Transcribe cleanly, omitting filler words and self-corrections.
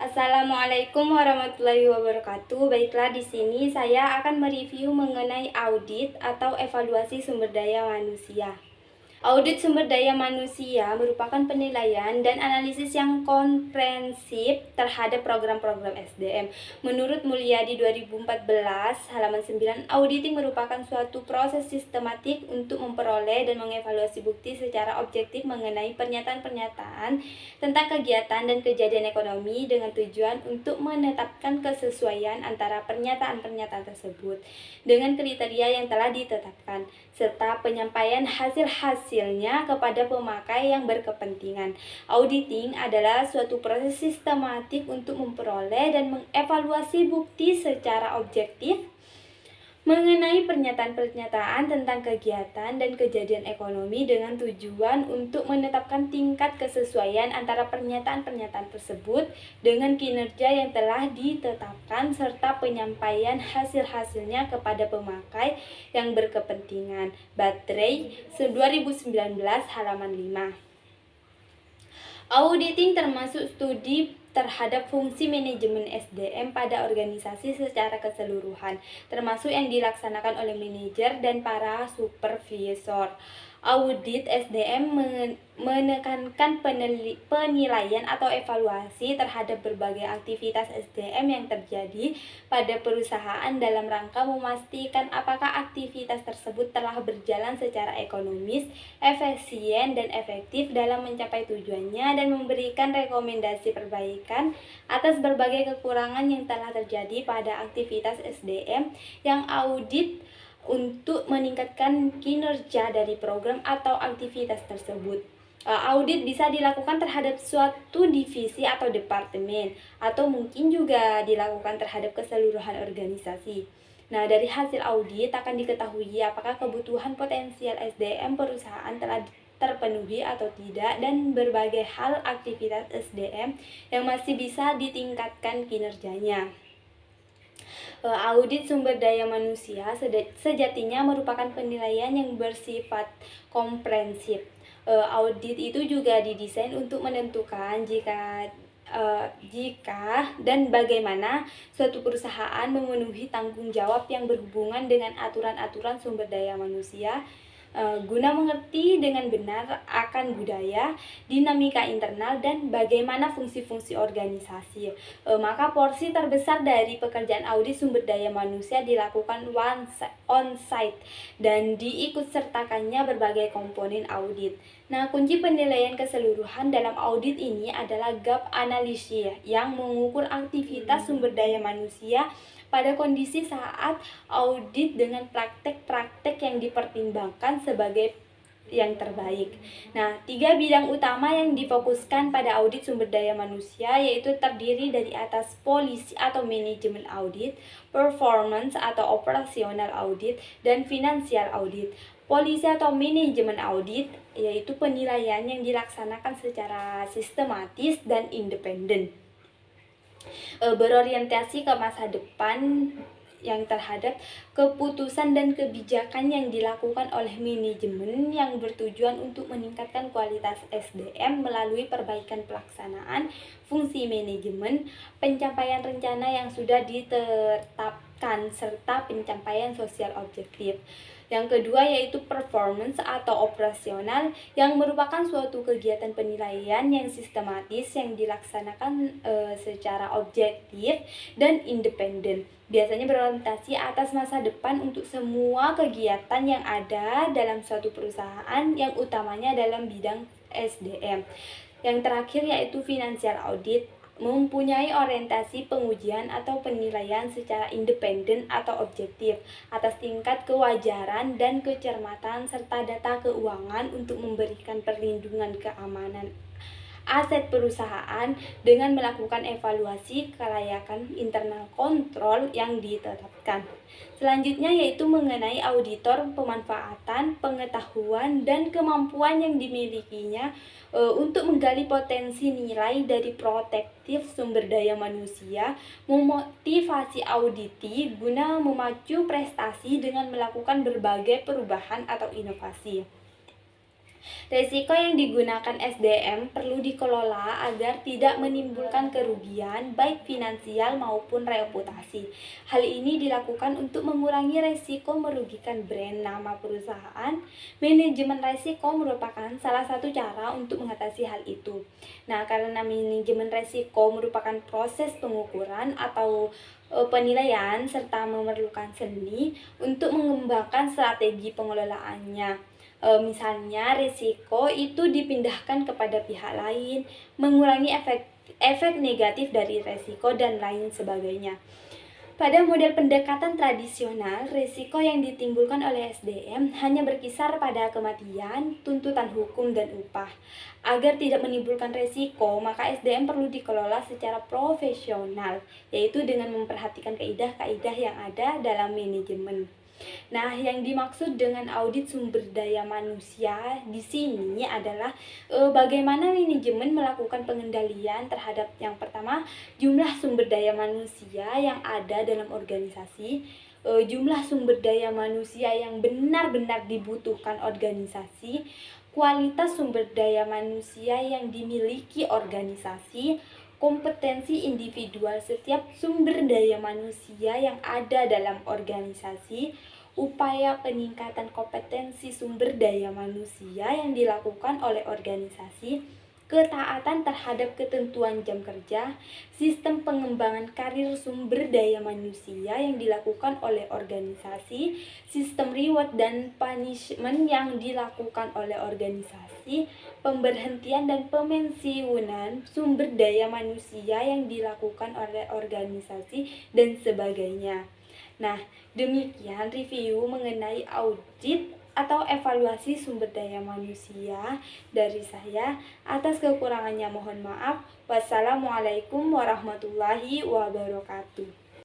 Assalamualaikum warahmatullahi wabarakatuh. Baiklah, di sini saya akan mereview mengenai audit atau evaluasi sumber daya manusia. Audit sumber daya manusia merupakan penilaian dan analisis yang komprehensif terhadap program-program SDM. Menurut Mulyadi 2014, halaman 9, auditing merupakan suatu proses sistematik untuk memperoleh dan mengevaluasi bukti secara objektif mengenai pernyataan-pernyataan tentang kegiatan dan kejadian ekonomi dengan tujuan untuk menetapkan kesesuaian antara pernyataan-pernyataan tersebut dengan kriteria yang telah ditetapkan, serta penyampaian hasil-hasilnya kepada pemakai yang berkepentingan. Auditing adalah suatu proses sistematik untuk memperoleh dan mengevaluasi bukti secara objektif mengenai pernyataan-pernyataan tentang kegiatan dan kejadian ekonomi dengan tujuan untuk menetapkan tingkat kesesuaian antara pernyataan-pernyataan tersebut dengan kinerja yang telah ditetapkan serta penyampaian hasil-hasilnya kepada pemakai yang berkepentingan. Baterai 2019 halaman 5. Auditing termasuk studi terhadap fungsi manajemen SDM pada organisasi secara keseluruhan, termasuk yang dilaksanakan oleh manajer dan para supervisor. Audit SDM menekankan penilaian atau evaluasi terhadap berbagai aktivitas SDM yang terjadi pada perusahaan dalam rangka memastikan apakah aktivitas tersebut telah berjalan secara ekonomis, efisien, dan efektif dalam mencapai tujuannya dan memberikan rekomendasi perbaikan atas berbagai kekurangan yang telah terjadi pada aktivitas SDM yang audit untuk meningkatkan kinerja dari program atau aktivitas tersebut. Audit bisa dilakukan terhadap suatu divisi atau departemen, atau mungkin juga dilakukan terhadap keseluruhan organisasi. Nah, dari hasil audit akan diketahui apakah kebutuhan potensial SDM perusahaan telah terpenuhi atau tidak, dan berbagai hal aktivitas SDM yang masih bisa ditingkatkan kinerjanya. Audit sumber daya manusia sejatinya merupakan penilaian yang bersifat komprehensif. Audit itu juga didesain untuk menentukan jika dan bagaimana suatu perusahaan memenuhi tanggung jawab yang berhubungan dengan aturan-aturan sumber daya manusia, guna mengerti dengan benar akan budaya, dinamika internal, dan bagaimana fungsi-fungsi organisasi. Maka porsi terbesar dari pekerjaan audit sumber daya manusia dilakukan on-site dan diikutsertakannya berbagai komponen audit. Nah, kunci penilaian keseluruhan dalam audit ini adalah gap analisis yang mengukur aktivitas sumber daya manusia pada kondisi saat audit dengan praktek-praktek yang dipertimbangkan sebagai yang terbaik. Nah, 3 bidang utama yang difokuskan pada audit sumber daya manusia yaitu terdiri dari atas polisi atau manajemen audit, performance atau operasional audit, dan finansial audit. Polisi atau manajemen audit yaitu penilaian yang dilaksanakan secara sistematis dan independen, berorientasi ke masa depan yang terhadap keputusan dan kebijakan yang dilakukan oleh manajemen yang bertujuan untuk meningkatkan kualitas SDM melalui perbaikan pelaksanaan fungsi manajemen, pencapaian rencana yang sudah ditetapkan, serta pencapaian sosial objektif. Yang kedua yaitu performance atau operasional, yang merupakan suatu kegiatan penilaian yang sistematis yang dilaksanakan secara objektif dan independen. Biasanya berorientasi atas masa depan untuk semua kegiatan yang ada dalam suatu perusahaan, yang utamanya dalam bidang SDM. Yang terakhir yaitu financial audit, mempunyai orientasi pengujian atau penilaian secara independen atau objektif atas tingkat kewajaran dan kecermatan serta data keuangan untuk memberikan perlindungan keamanan aset perusahaan dengan melakukan evaluasi kelayakan internal kontrol yang ditetapkan. Selanjutnya yaitu mengenai auditor, pemanfaatan, pengetahuan, dan kemampuan yang dimilikinya untuk menggali potensi nilai dari protektif sumber daya manusia, memotivasi auditi guna memacu prestasi dengan melakukan berbagai perubahan atau inovasi. Resiko yang digunakan SDM perlu dikelola agar tidak menimbulkan kerugian baik finansial maupun reputasi. Hal ini dilakukan untuk mengurangi resiko merugikan brand nama perusahaan. Manajemen resiko merupakan salah satu cara untuk mengatasi hal itu. Nah, karena manajemen resiko merupakan proses pengukuran atau penilaian serta memerlukan seni untuk mengembangkan strategi pengelolaannya. Misalnya risiko itu dipindahkan kepada pihak lain, mengurangi efek negatif dari risiko dan lain sebagainya. Pada model pendekatan tradisional, risiko yang ditimbulkan oleh SDM hanya berkisar pada kematian, tuntutan hukum, dan upah. Agar tidak menimbulkan risiko, maka SDM perlu dikelola secara profesional, yaitu dengan memperhatikan kaidah-kaidah yang ada dalam manajemen. Nah, yang dimaksud dengan audit sumber daya manusia di sini adalah bagaimana manajemen melakukan pengendalian terhadap yang pertama, jumlah sumber daya manusia yang ada dalam organisasi, jumlah sumber daya manusia yang benar-benar dibutuhkan organisasi, kualitas sumber daya manusia yang dimiliki organisasi, kompetensi individual setiap sumber daya manusia yang ada dalam organisasi, upaya peningkatan kompetensi sumber daya manusia yang dilakukan oleh organisasi, ketaatan terhadap ketentuan jam kerja, sistem pengembangan karir sumber daya manusia yang dilakukan oleh organisasi, sistem reward dan punishment yang dilakukan oleh organisasi, pemberhentian dan pemensiunan sumber daya manusia yang dilakukan oleh organisasi, dan sebagainya. Nah, demikian review mengenai audit atau evaluasi sumber daya manusia dari saya. Atas kekurangannya mohon maaf. Wassalamualaikum warahmatullahi wabarakatuh.